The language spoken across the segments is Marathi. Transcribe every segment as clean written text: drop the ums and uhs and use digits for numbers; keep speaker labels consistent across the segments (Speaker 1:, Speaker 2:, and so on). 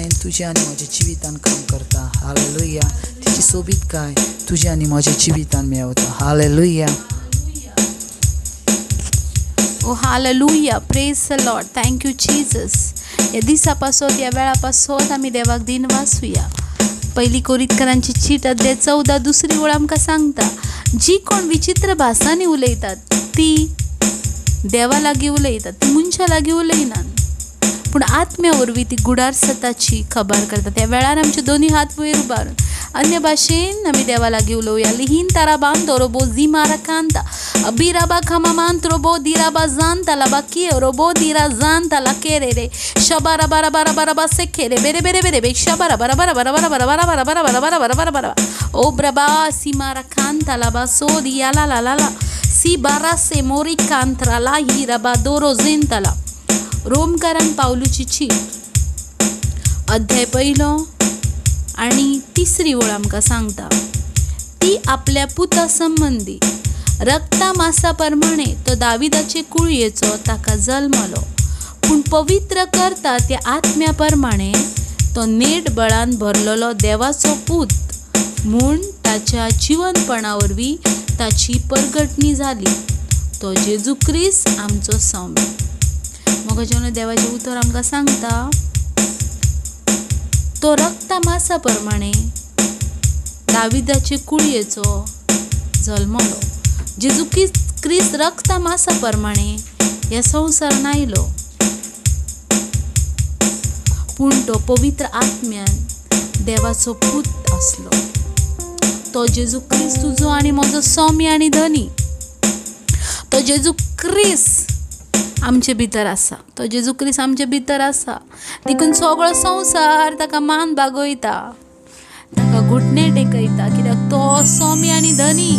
Speaker 1: लायन तुझ्या आणि माझ्या जिवितान काम करता. हालेलुया. तिची सोबीत काय तुझ्या आणि माझ्या जिवितान मेळवता. Hallelujah.
Speaker 2: Oh hallelujah, praise the Lord, thank you Jesus. या दिवसापासून या वेळापासून आम्ही देवाक दिन वाचूया. पहिली कोरिंथकरांची चीट अध्याय 14 दुसरी ओळ आमकां सांगता, जी कोण विचित्र भासांनी उलयतात ती देवा लागीं उलयतात, ती मनशा लागीं उलयनात, पूण आत्म्या वरवीं ती गुडार सताची खबर करता. त्या वेळार आमचे दोन्ही हात वयर उबारून अन्य भाशेन आमी देवा लागीं उलोवया. लिहीन ताराबान दोरोबो झिमारा कांता अबिराबा खमामान त्रोबो दिराबा जानता लाबा की रोबो दिरा जानता ला केरे रे शबारा बारा बारा बारा बा सेखेरे बेरे बेरे बेरे बे शबारा बारा बारा बारा बारा बारा बारा बारा बारा बारा बारा बारा बारा बारा ओ ब्रबा सीमारा कांता लाबा सो दिया ला ला ला ला सी बारा से मोरी कांत्रा ला ही रबा दोरो जिंतला. रोमकारान पावलूची चीट अध्याय 1 आणि 3 ओळ आमकां सांगता, ती आपल्या पुता संबंधी रक्ता मासा प्रमाणे तो दाविदाचे कुळयेचो ताका जल्मलो, पूण पवित्र करता त्या आत्म्या प्रमाणे तो नेट बळान भरलेलो देवाचो पूत म्हूण ताच्या जिवनपणा वरवीं ताची परगटणी जाली. तो जेजू ख्रिस्त आमचो सौम्य. मगजेवन देवाचें उतर आमकां सांगता, तो रक्ता मासा प्रमाणे दाविदाचे कुळयेचो जल्मलो. जेजू ख्रिस्त रक्ता मासा प्रमाणे ह्या संवसारान आयलो, पूण तो पवित्र आत्म्यान देवाचो पूत आसलो. तो जेजू ख्रिस्त तुजो आनी म्हजो सौम्य आनी धनी. तो जेजू ख्रिस्त आमचे भितर आसा. तो जेजू ख्रिस्त आमचे भितर आसा, देखून सगळो संवसार ताका मान बागयता, ताका घुटणे टेकयता, कित्याक तो सौम्य आनी धनी.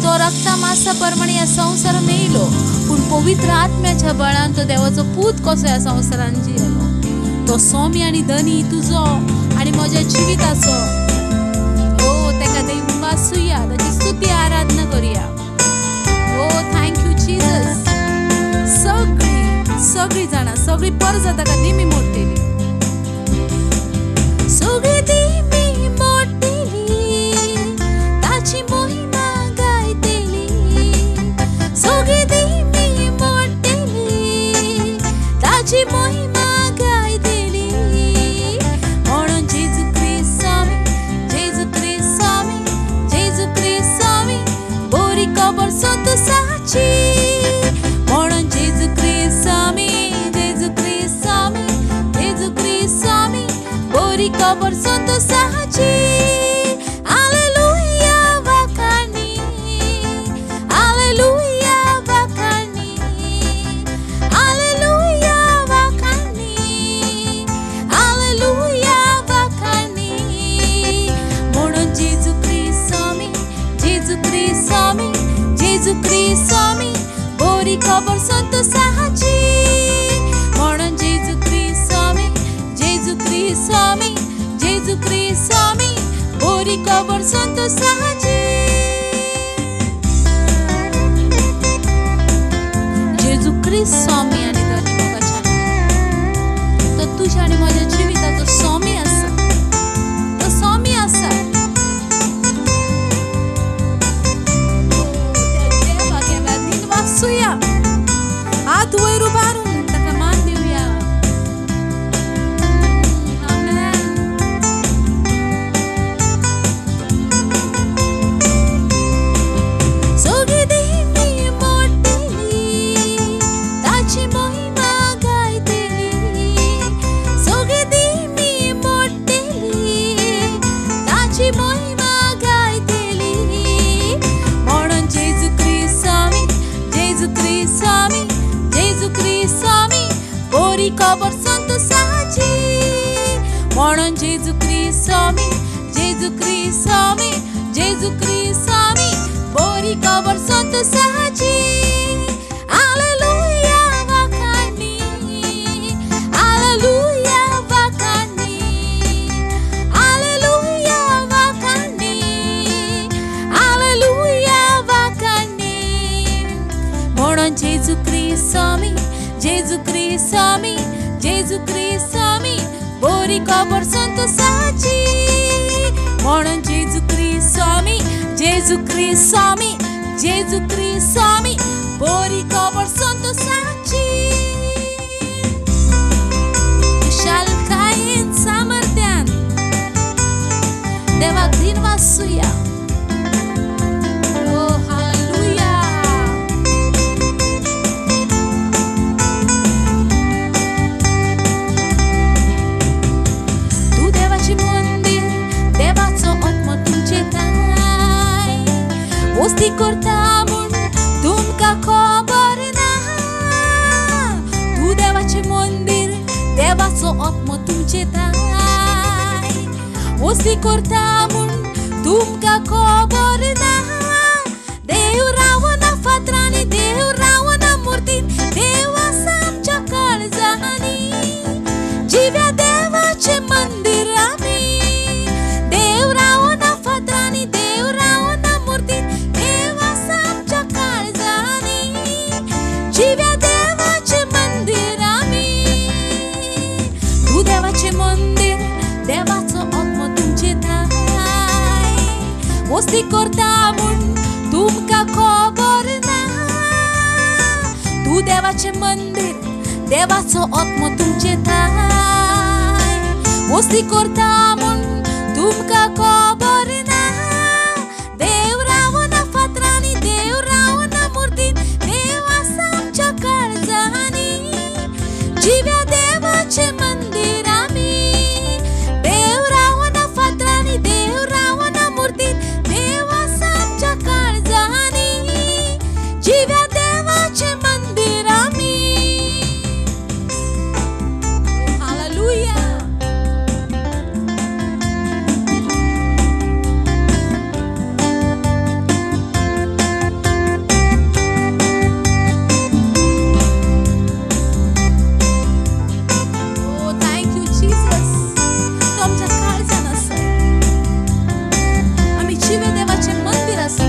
Speaker 2: तो रक्ता मासा प्रमाणे ह्या संवसारान येयलो, पूण पवित्र आत्म्याच्या बळान तो देवाचो पूत कसो ह्या संवसारान जियेलो. तो सौम्य आनी धनी तुजो आनी म्हज्या जिविताचो. ओ ताका देव वाचूया, ताची स्तुती आराधना करुया. ओ थँक्यू जीसस. सगळी जाणां सगळी परजा ताका निमी मोडटली. सगळी निमी मोडटली, ताची महिमा गायतली. सगळी निमी मोडटली, ताची महिमा गायतली. म्हणून जेजू ख्रिस्त स्वामी, जेजू ख्रिस्त स्वामी, जेजू ख्रिस्त स्वामी, बरी खबर संतोषाची. म्हणून जेजू ख्रिस्त स्वामी, जेजू ख्रिस्त स्वामी, जेजू ख्रिस्त स्वामी, बरी खबर संतोषाची. हालेलुया वाखाणी, हालेलुया वाखाणी, हालेलुया वाखाणी, हालेलुया वाखाणी. म्हणून जेजू ख्रिस्त स्वामी, जेजू ख्रिस्त स्वामी, जेजू ख्रिस्त स्वामी, बरी खबर संतोषाची. म्हणून जेजू ख्रिस्त स्वामी, जेजू ख्रिस्त स्वामी, जेजू ख्रिस्त स्वामी, बरी खबर संतोषाची. जेजू ख्रिस्त स्वामी आनी धनी मोगाच्या. तो तुझ्या आनी म्हज्या जिविताचो स्वामी आसा. तो स्वामी आसा. वाचूया, हात वयर उबारून ताका मान दिवया. सगळी दिमी मोडटली, ताची महिमा गायतली. सगळी दिमी मोडटली, ताची महिमा गायतली. म्हणून जेजू ख्रिस्त स्वामी, जेजू ख्रिस्त स्वामी, जेजू ख्रिस्त स्वामी, बरी खबर संतोषाची. म्हणून जेजू ख्रिस्त स्वामी, जेजू ख्रिस्त स्वामी, जेजू ख्रिस्त स्वामी, बरी खबर संतोषाची. हालेलुया वाखाणी, हालेलुया वाखाणी, हालेलुया वाखाणी, हालेलुया वाखाणी. म्हणून जेजू ख्रिस्त स्वामी, जेजू ख्रिस्त स्वामी, जेजू ख्रिस्त स्वामी, बरी पोरी कबर संतोषाची. म्हणून जेजू ख्रिस्त स्वामी, जेजू ख्रिस्त स्वामी, जेजू ख्रिस्त स्वामी, पोरी कबर संतोषाची. शालकायेन सामर्थ्यान देवाक दिन वासूया. ओ हालेलुया. तू देवाची मंदिर, देवाचो आत्मा तुमचेत नाय. वस्ती करता म्हूण तुमकां खबर ना. तू देवाचे मंदिर, देवाचो आत्मा तुमचेत नाय. वस्ती करता म्हूण तुमकां खबर ना. देव रावना फातरांनी, देव रावना मुर्तीन, देव आसा आमच्या काळजांनी. जिव्या देवाचे मंदिर आमी. देव रावना फातरांनी, देव रावना मुर्तीन, देव आसा आमच्या काळजांनी. जिव्या देवाचे मंदिर आमी. तू देवाचे मंदिर, देवाचो आत्मा तुमचेत नाय. वस्ती करता म्हूण तुमकां खबर ना. तू देवाचे मंदिर, देवाचो आत्मा तुमचेत नाय. वस्ती करता म्हूण तुमकां खबर ना. देव रावना फातरांनी, देव रावना मुर्तीन, देव आसा आमच्या काळजांनी. जिव्या देवाचे मंदिर आमी. देव रावना फातरांनी, देव रावना मुर्तीन, देव आसा आमच्या काळजांनी. जिव्या देवाचे मंदिर आमी. Hallelujah. Oh, thank you, Jesus. तो आमच्या काळजान आसा. आमी जिवे देवाचे मंदिर आसा.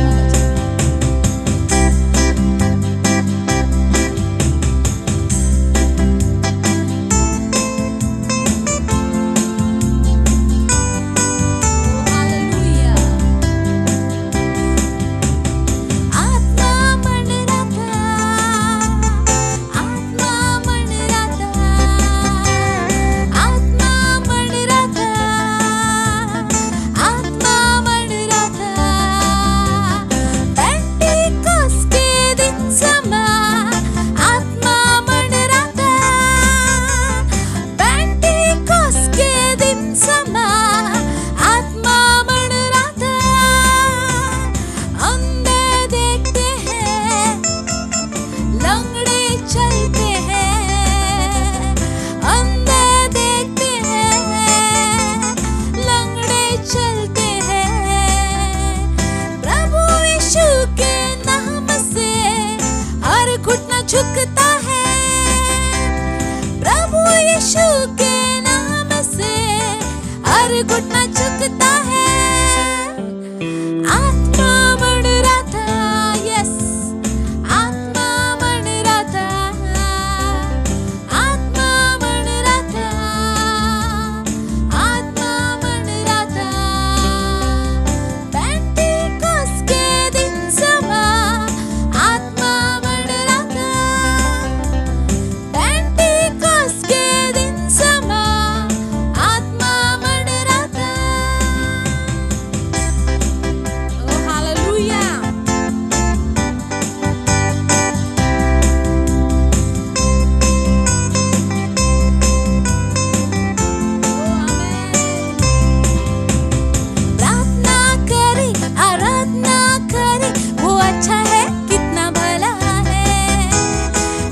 Speaker 2: हालेलुया. आत्मा मन राहता, आत्मा मन राहता, आत्मा मन राहता, आत्मा मन राहता. पेंटिकॉस्ट के दिन समा आत्मा मन राहता. पेंटिकॉस्ट के दिन समा आत्मा मन राहता. अंधे देखते हैं, लंगड़े चलते हैं. अंधे देखते हैं, लंगड़े चलते हैं. प्रभु यीशु के नाम से हर घुटना झुकता है. प्रभु यीशु के नाम से हर घुटना झुकता है. आत्मा मन राहता. यस, आत्मा मन राहता. आत्मा मन राहता. आत्मा मन राहता. पेंटिकॉस्ट के दिन समा आत्मा मन राहता. पेंटिकॉस्ट के दिन समा आत्मा मन राहता. Oh, hallelujah. Oh, amen. प्रार्थना करे, आराधना करे, वो अच्छा है, कितना भला है.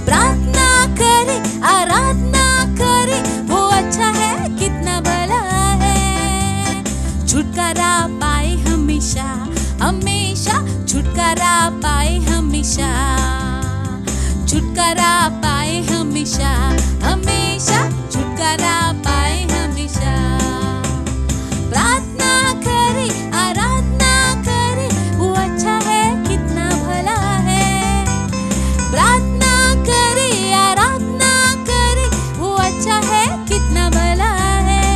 Speaker 2: प्रार्थना करे, आराधना करे, वो अच्छा है, कितना भला है. छुटकारा पाए हमेशा, हमेशा छुटकारा पाए हमेशा. छुटकारा पाए हमेशा, हमेशा छुटकारा पाए हमेशा. प्रार्थना करे, आराधना करे, वो अच्छा है, कितना भला है. प्रार्थना करे, आराधना करे, वो अच्छा है, कितना भला है.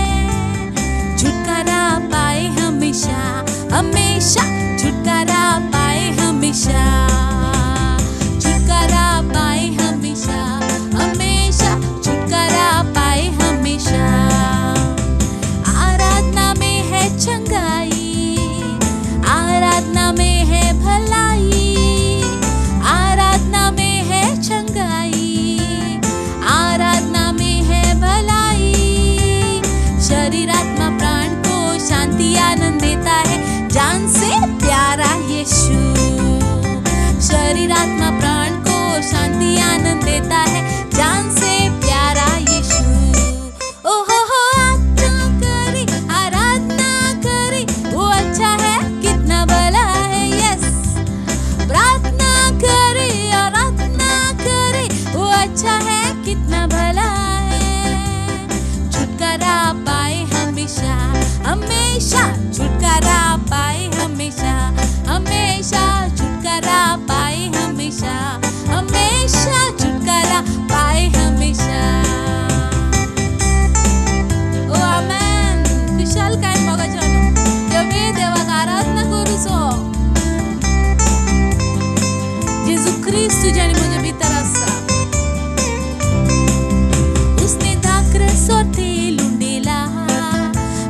Speaker 2: शरीर आत्मा प्राण को शांति आनंद देता है, जान से प्यारा यीशु। शरीर आत्मा प्राण को शांति आनंद देता है, जान से प्यारा यीशु। ओहो हो आराधना करे, आराधना करे, वो अच्छा है कितना भला है। यस, प्रार्थना करे, आराधना करे, वो अच्छा है कितना भला है। छुटकारा पाए हमेशा हमेशा, छुटकारा पाए हमेशा हमेशा, छुटकारा पाए हमेशा हमेशा, छुटकारा पाए हमेशा। ओ आमेन। खुशाल काय बघायचं तेव्हा देवाक आराधना करूचो। जेजू ख्रिस्त तुझ्या आणि माझ्या भितर आसा। उसने दाखरस और तेल उंडेला,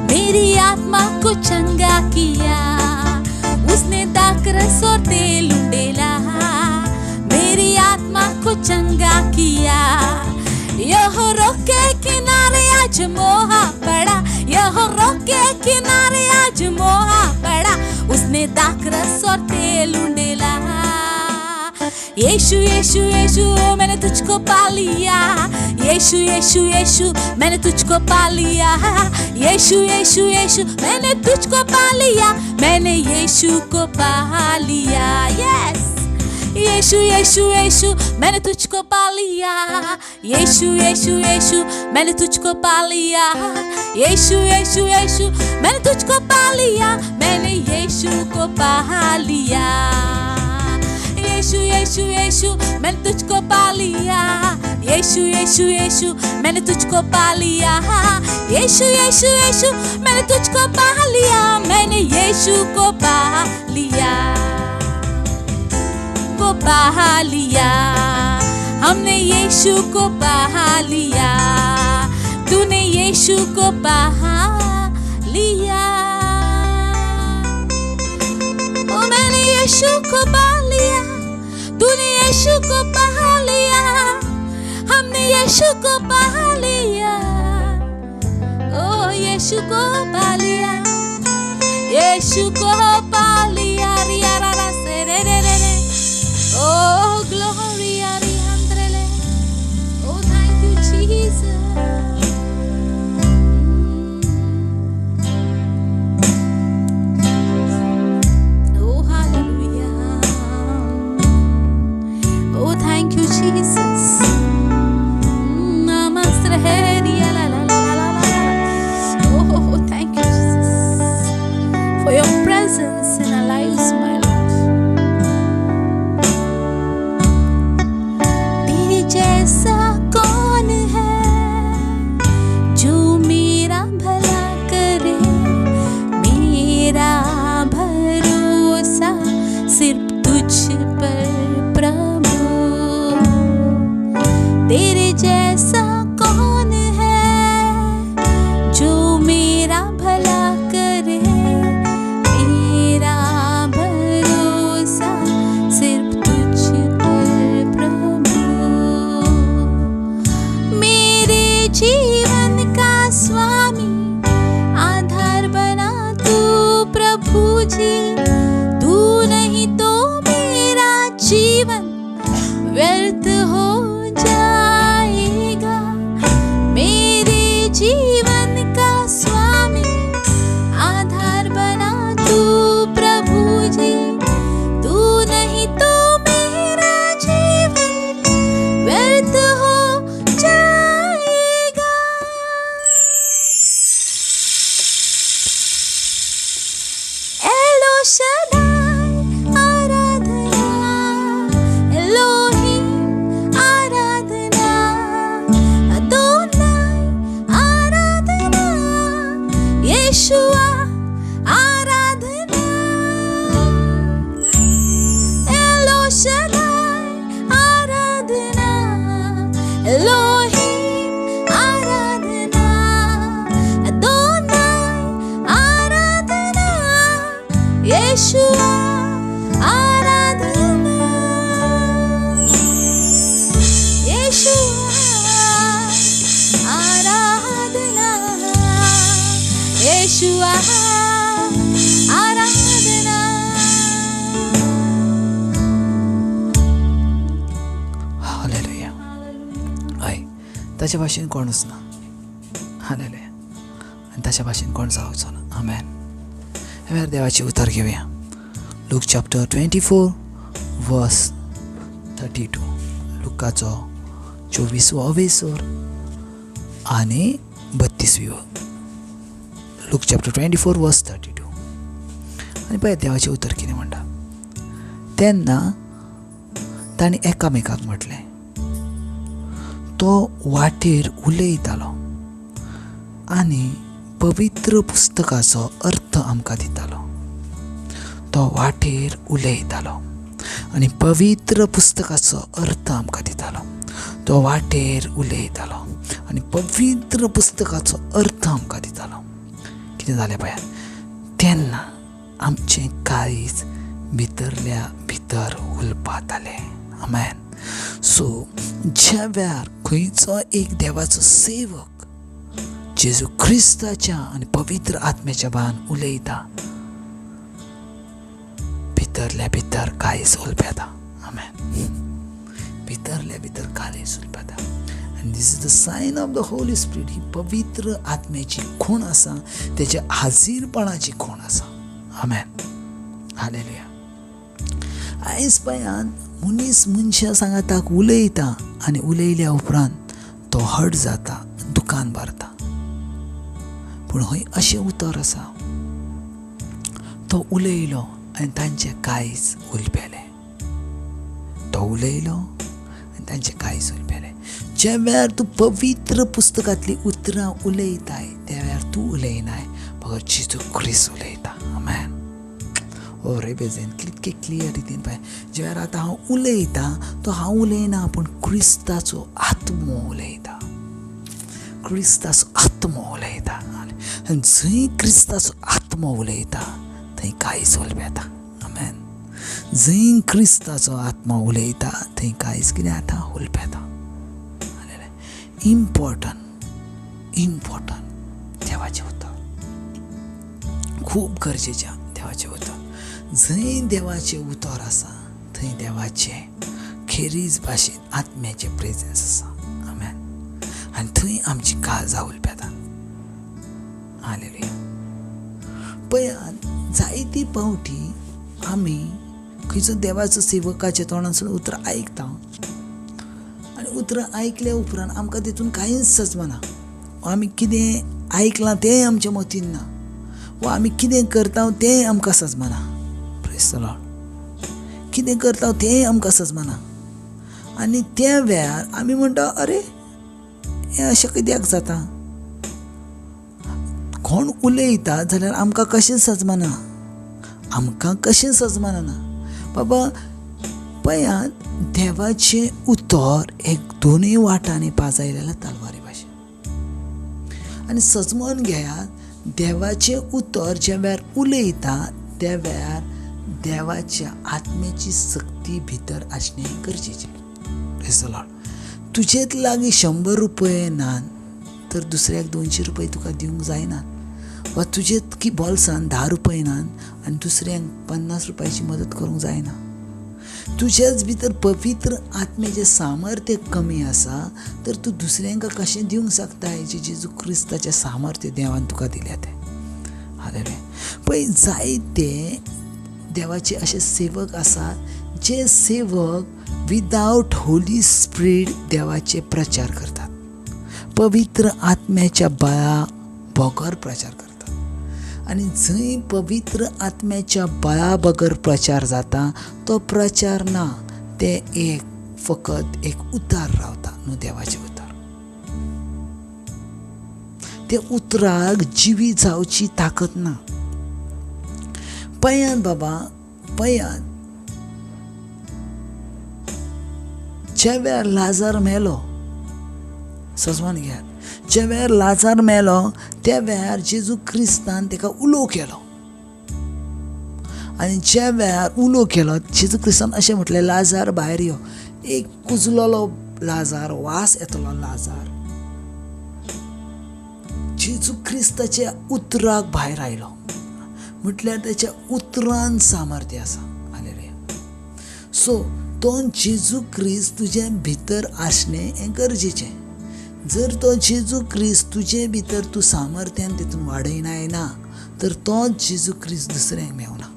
Speaker 2: मेरी आत्मा को चंगा किया। उसने दाखरस और तेल उंडेला, मेरी आत्मा को चंगा किया। यहोवा के किनारे आज मोहा पड़ा, यहोवा के किनारे आज मोहा पड़ा। उसने दाखरस और तेल उंडेला। यीशु यीशु यीशु मैंने तुझको पा लिया। यीशु यीशु यीशु मैंने तुझको पा लिया। यीशु यीशु यीशु मैंने तुझको पा लिया। मैंने यीशु को पा लिया। यस, यीशु यीशु यीशु मैंने तुझको पा लिया। यीशु यीशु यीशु मैंने तुझको पा लिया। यीशु यीशु यीशु मैंने तुझको पा लिया। मैंने यीशु को पा लिया। यीशु यीशु यीशु मैंने तुझको पा लिया। यीशु यीशु यीशु मैंने तुझको पा लिया। यीशु यीशु यीशु मैंने तुझको पा लिया। मैंने यीशु को पा लिया, को पा लिया। हमने यीशु को पा लिया। तूने यीशु को पा लिया। ओ मैंने यीशु को पा लिया। तूने यीशु को पा लिया। हमने यीशु को पा लिया। ओ यीशु को पा लिया। यीशु को पा लिया। रिया रा रा से रे रे रे रे। ओ ग्लोरी री हंद्रेले। Oh thank you Jesus. Thank you, Jesus. Namaste, la la la la la. Oh, thank you, Jesus, for your presence in our lives, my Lord. तेरे जैसा कौन है जो मेरा भला करे? मेरा भरोसा सिर्फ तुझ पर प्रभु। तेरे जैसा कौन है जो मेरा भला करे? मेरा भरोसा सिर्फ तुझ पर प्रभु। मेरे जीवन का स्वामी आधार बना तू प्रभु जी। तू नहीं तो मेरा जीवन व्यर्थ हो जाएगा। मेरे जीवन का स्वामी आधार बना तू प्रभु जी। तू नहीं तो मेरा जीवन व्यर्थ हो जाएगा। एलो शदाई आराधना, एलोहिम आराधना, अदोनाई आराधना, यीशुआ आराधना। एलो शदाई आराधना, एलोहिम आराधना, अदोनाई आराधना, यीशुआ आराधना। यीशुआ आराधना। येशुआ आराधना.
Speaker 1: हालेलुया. हय, ताच्या भाशेन कोणूच ना. हालेलुया. आनी ताच्या भाशेन कोण जावचो ना. आमेन. हे देवाची उतर घेवया. लूक चॅप्टर 24 वर्स 32. लुकाचो 24वो अवेसोर आनी 32वी. लूक चॅप्टर 24 वर्स 32. आनी पळय देवाचें उतर कितें म्हणटा. तेन्ना तांणी एकामेकाक म्हटलें, तो वाटेर उलयतालो आनी पवित्र पुस्तकाचो अर्थ आमकां दितालो. तो वाटेर उलयतालो आनी पवित्र पुस्तकाचो अर्थ आमकां दितालो. तो वाटेर उलयतालो आनी पवित्र पुस्तकाचो अर्थ आमकां दितालो. कितें जालें पळय, तेन्ना आमचें काळीज भितरल्या भितर उलपातालें. आमेन. सो ज्या वेळार खंयचो एक देवाचो सेवक जेजू क्रिस्ताच्या आनी पवित्र आत्म्याच्या भान उलयता, भितरल्या भितर काळीज उलपेता. आमेन. भितरल्या भितर काळीज उलपेता. आनी this is the sign of the holy spirit. ही पवित्र आत्म्याची खूण आसा, तेच्या हाजीरपणाची खूण आसा. आमेन. हालेलुया. आयज पळयात मनीस मनशा सांगाताक उलयता आनी उलयल्या उपरांत तो हट जाता, दुकान भरता. पूण हय अशें उतर आसा, तो उलयलो आनी तांचें काळीज उलपेलें. तो उलयलो आनी तांचें काळीज उलपेलें. ज्या वेळार तूं पवित्र पुस्तकांतलीं उतरां उलयताय, त्या वेळार तूं उलयनाय, फकत जेजू क्रिस्त उलयता. आमेन. ओ रे बेजेन कितके क्लियर रितीन पळय. ज्या वेळार आतां हांव उलयतां, तो हांव उलयना, पूण क्रिस्ताचो आत्मो उलयता. क्रिस्ताचो आत्मो उलयता. आनी जंय क्रिस्ताचो आत्मो उलयता थंय काळीज उलपेता. आमेन. जंय क्रिस्ताचो आत्मो उलयता थंय काळीज कितें जाता, उलपेता. इम्पॉर्टंट देवाचें उतर, खूब गरजेचें देवाचें उतर. जंय देवाचें उतर आसा थंय देवाचें खेरीज भाशेन आत्म्याचें प्रेझन्स आसा. आमेन. आनी थंय आमची काळजां उलपेता. हालेलुया. पळयात जायती फावटी आमी खंयचो देवाचो सेवकाच्या तोंडांतसून उतर आयकता आनी उतरां आयकल्या उपरांत आमकां तितून कांयच सजमना. आमी कितें आयकलां तें आमच्या मतीन ना, वा आमी कितें करता तें आमकां सजमना. Praise the Lord. कितें करता तें आमकां सजमना. आनी त्या वेळार आमी म्हणटा, अरे हें अशें कित्याक जाता. कोण उलयता जाल्यार आमकां कशें सजमना, आमकां कशें सजमना ना. बाबा पळयात, देवाचें उतर एक दोनूय वाटांनी पाजयलेल्या तलवारी भाशेन. आनी सजमोन घेयात, देवाचें उतर ज्या वेळार उलयता त्या वेळार देवाच्या आत्म्याची सक्ती भितर आसणें गरजेचें. Praise the Lord. तुजेच लागीं 100 रुपये नात तर दुसऱ्याक 200 रुपये तुका दिवंक जायनात. वा तुजेच की बॉल्सान 10 रुपये नात आनी दुसऱ्यांक 50 रुपयाची मदत करूंक जायना. तुजेच भितर पवित्र आत्म्याचें सामर्थ्य कमी आसा तर तूं दुसऱ्यांक कशें दिवंक शकताय जे जेजू क्रिस्ताचें सामर्थ्य देवान तुका दिलें तें. हालेलुया. पळय जायते देवाचे अशे सेवक आसात जे सेवक विदाउट होली स्पिरीट देवाचे प्रचार करतात, पवित्र आत्म्याच्या बळा बगर प्रचार करतात. आनी जंय पवित्र आत्म्याच्या बळा बगर प्रचार जाता तो प्रचार ना, ते एक फकत एक उतार रावता न्हू, देवाचें उतार. ते उतराक जिवी जावची ताकद ना. पळयात बाबा, पळयात ज्या वेळार लाजार मेलो, सजवान घेयात, ज्या वेळार लाजार मेलो त्या वेळार जेजू क्रिस्तान तेका उलो केलो. आनी ज्या वेळार उलो केलो जेजू क्रिस्तान अशें म्हटलें, लाजार भायर यो. एक कुजलोलो लाजार, वास येतलो लाजार. जेजू जेजू क्रिस्ताच्या उतराक भायर आयलो म्हटल्यार त्याच्या उतरान सामर्थ्य आसा. हालेलुया. सो तो जेजू क्रिस्त तुज्या भितर आसणें हें गरजेचें. जर तो जेजू क्रिस्त तुजे भितर तूं सामर्थ्यान तितून वाडयना तर तो जेजू क्रिस्त दुसऱ्यांक मेवना.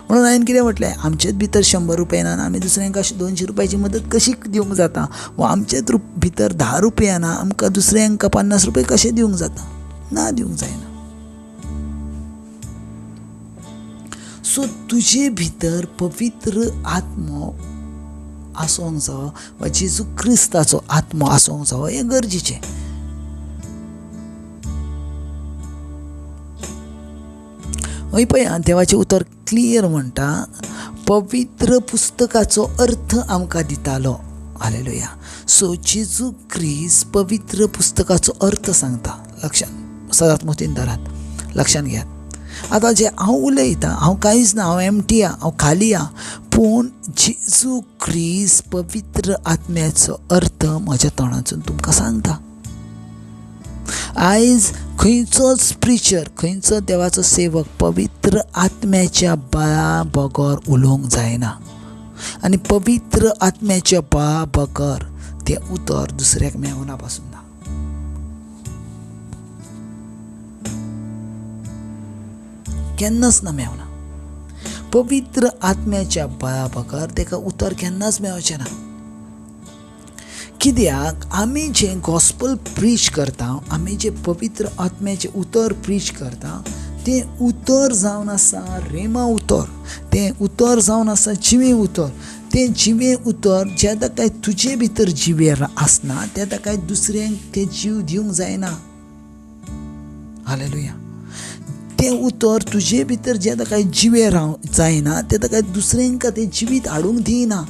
Speaker 1: म्हणून हांवें कितें म्हटलें, आमचेच भितर 100 रुपया ना आमी दुसऱ्यांक 200 रुपयाची मदत कशी दिवंक जाता, वा आमचेच भितर 10 रुपया ना आमकां दुसऱ्यांक 50 रुपया कशें दिवंक जाता, ना दिवंक जायना. सो तुजे भितर पवित्र आत्मो आसूंक जावो वा जेजू क्रिस्ताचो आत्मो आसूंक जावो हें गरजेचें. हय पळय, देवाचें उतर क्लियर म्हणटा, पवित्र पुस्तकाचो अर्थ आमकां दितालो. हालेलुया. सो जेजू क्रिस्त पवित्र पुस्तकाचो अर्थ सांगता. लक्षात सदांच मतीन धरात, लक्षान घेयात. आतां जे हांव उलयतां, हांव कांयच ना, हांव एम्प्टी आं, हांव खाली आं, पूण जेजू क्रिस्त पवित्र आत्म्याचो अर्थ म्हज्या तोंडांतसून तुमकां सांगता. आयज खंयचोच प्रिचर, खंयचो देवाचो सेवक पवित्र आत्म्याच्या बळा बगर उलोवंक जायना. आनी पवित्र आत्म्याच्या बळा बगर तें उतर दुसऱ्याक मेवना पासून ना. केन्नाच ना मेवना. पवित्र आत्म्याच्या बळा बगर तेका उतर केन्नाच मेवचें ना. कित्याक आमी जें गॉस्पल प्रीच करता, आमी जे पवित्र आत्म्याचें उतर प्रीच करता, तें उतर जावन आसा रेमा उतर, तें उतर जावन आसा जिवे उतर. तें जिवे उतर ज्या ताकाय तुजे भितर जिवे आसना त्या ताकाय दुसऱ्यांक तें जीव दिवंक जायना. हालेलुया. तें उतर तुजे भितर जे ताकाय जिवे जायना ते ताकाय दुसऱ्यांक तें जिवीत हाडूंक दिना.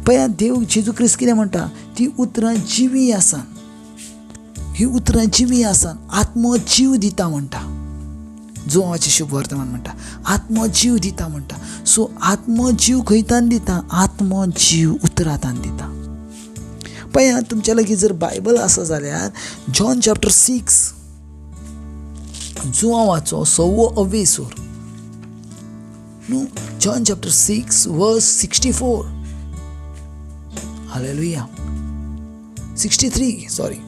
Speaker 1: पळय, देव जेजू क्रिस्त कितें म्हणटा, ती उतरां जिवी आसान, ही उतरां जिवी आसान आत्मो जीव दिता म्हणटा. जोवाचें शुभ वर्तमान म्हणटा आत्मो जीव दिता म्हणटा. सो आत्मो जीव खंयतान दिता, आत्मो जीव उतरांतान दिता. पळय, तुमच्या लागीं जर बायबल आसा जाल्यार जॉन चॅप्टर 6 जोवाचो 6वे सूर न्हू, जॉन चॅप्टर 6 वर्स 64. Hallelujah. 63 sorry.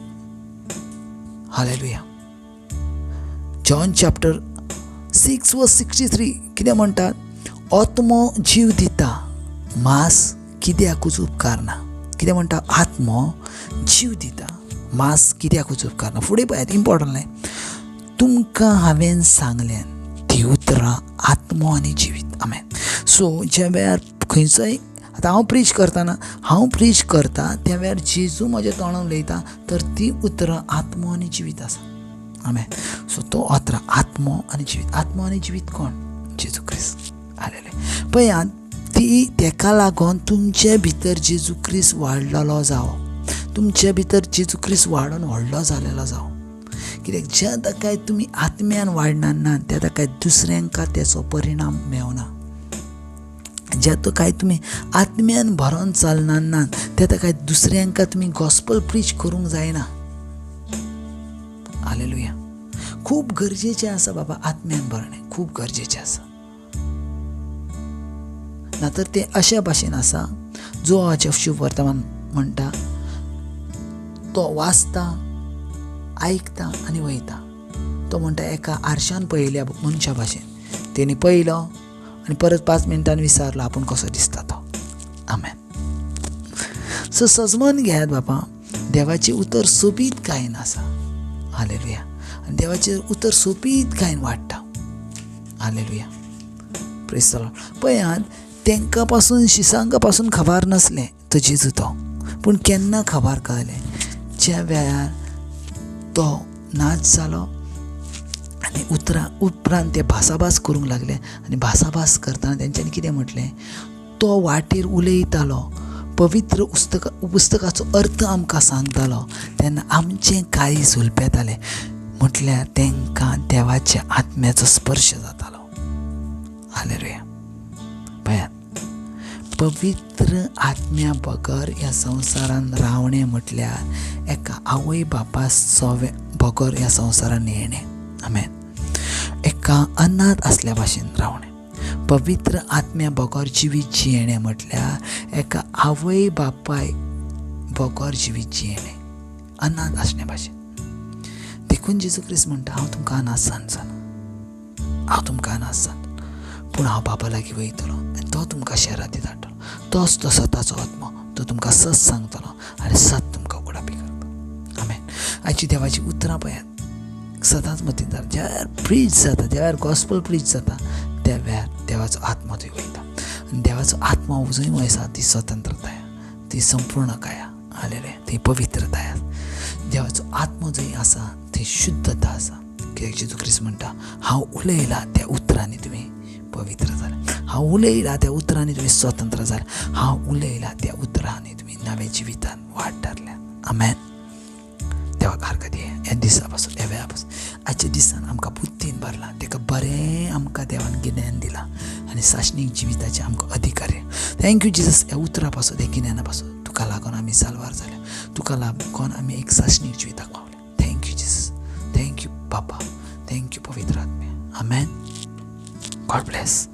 Speaker 1: Hallelujah. John chapter 6 वर्स 63 कितें म्हणटात, आत्मो जीव दिता, मांस कित्याकूच उपकारना. कितें म्हणटा, आत्मो जीव दिता, मांस कित्याकूच उपकारना. फुडें पळयात, इम्पॉर्टंट लायन, तुमकां हांवें सांगल्यान ती उतरां आत्मो आनी जिवीत. आमेन. सो ज्या वेळार खंयचोय, आतां हांव प्रीच करता त्या वेळार जेजू म्हज्या तोंडान उलयता तर ती उतरां आत्मो आनी जिवीत आसा. आमेन. सो तो उतरां आत्मो आनी जिवीत. आत्मो आनी जिवीत कोण? जेजू क्रिस्त. हालेलुया. पळयात, ती तेका लागून तुमचे भितर जेजू क्रिस्त वाडलेलो जावो, तुमचे भितर जेजू क्रिस्त वाडून व्हडलो जालेलो जावो. कित्याक ज्या ताकाय तुमी आत्म्यान वाडना त्या ताकाय दुसऱ्यांक तेचो परिणाम मेवना. ज्या ताकाय तुमी आत्म्यान भरोन चलना त्या ताकाय दुसऱ्यांक तुमी गॉस्पल प्रीच करूंक जायना. हालेलुया. खूब गरजेचें आसा बाबा आत्म्यान भरणें, खूब गरजेचें आसा. नातर तें अशा भाशेन आसा, जो हाचें शुभ वर्तमान म्हणटा, तो वाचता, आयकता आनी वयता. तो म्हणटा एका आरशान पळयल्या मनशा भाशेन तेणी पळयलो आनी परत 5 मिनटांनी विचारलो आपूण कसो दिसता तो. आमेन. सो सजमन घेयात बाबा, देवाचें उतर सोबीत गायन आसा. हालेलुया. आनी देवाचें उतर सोबीत गायन वाडटा. हालेलुया. Praise the Lord. पळयात, तेंका पासून शिसांका पासून खबर नासलें तो जेजू तो, पूण केन्ना खबर कळलें, ज्या वेळार तो नाच जालो आनी उपरांत ते भासाभास करूंक लागले. आनी भासाभास करतना तेंच्यांनी कितें म्हटलें, तो वाटेर उलयतालो, पवित्र पुस्तकाचो अर्थ आमकां सांगतालो तेन्ना आमचें काळी झुलपेतालें. म्हटल्यार तेंकां देवाच्या आत्म्याचो स्पर्श जातालो. हालेलुया. पळयात, पवित्र आत्म्या बगर ह्या संवसारान रावणें म्हटल्यार एका आवय बापाचो बगर ह्या संवसारान येणें. आमेन. एका अनाथ असल्या भाशेन रावणें. पवित्र आत्म्या बोगोर जिवीत जियेणें म्हटल्यार एका आवय बापाय बोगोर जिवीत जियेणें, अनाथ आसणे भाशेन. देखून जेजू क्रिस्त म्हणटा, हांव तुमकां अनाथ सांगना, हांव तुमकां अनाथ सांगना, पूण हांव बाबा लागीं वयतलो आनी तो तुमकां शारांती धाडटलो. तोच तो सताचो आत्मो, तो तुमकां सत सांगतलो आनी सत तुमकां उगडापी करतलो. आमेन. आयची देवाची उतरां पळयात. सदांच मतींत धर, ज्या वेळार प्रीच जाता, ज्या वेळार गॉस्पल प्रीच जाता, त्या वेळार देवाचो आत्मा थंय वयता. आनी देवाचो आत्मा जंय वयता ती स्वतंत्रताय, ती संपूर्णकाय, हालेलुया, ती पवित्रताय. देवाचो आत्मा जंय आसा थंय शुद्धता आसा. कित्याक जेजू क्रिस्त म्हणटा, हांव उलयलां त्या उतरांनी तुमी पवित्र जाले, हांव उलयलां त्या उतरांनी तुमी स्वतंत्र जाले, हांव उलयलां त्या उतरांनी तुमी नव्या जिवितान वाट धरल्या. आमेन. देवाक आर्गां दिया. ह्या दिसा पासून, ह्या वेळा पासून, आजच्या दिसान आमकां बुद्दीन भरला, ताका बरें आमकां देवान गिन्यान दिलां आनी साशणीक जिविताचे आमकां अधिकार. Thank you Jesus. ह्या उतरा पासून, ह्या गिन्याना पासून तुका लागून आमी साल्वार जाले, तुका लागून आमी एक साशणीक जिविताक पावले. Thank you Jesus. थँक्यू बापा. थँक्यू पवित्र आत्मे. आमेन. God bless.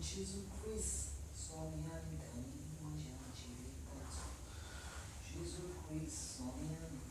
Speaker 1: Jesus Christ, sonhando em Jesus Christ, sonhando.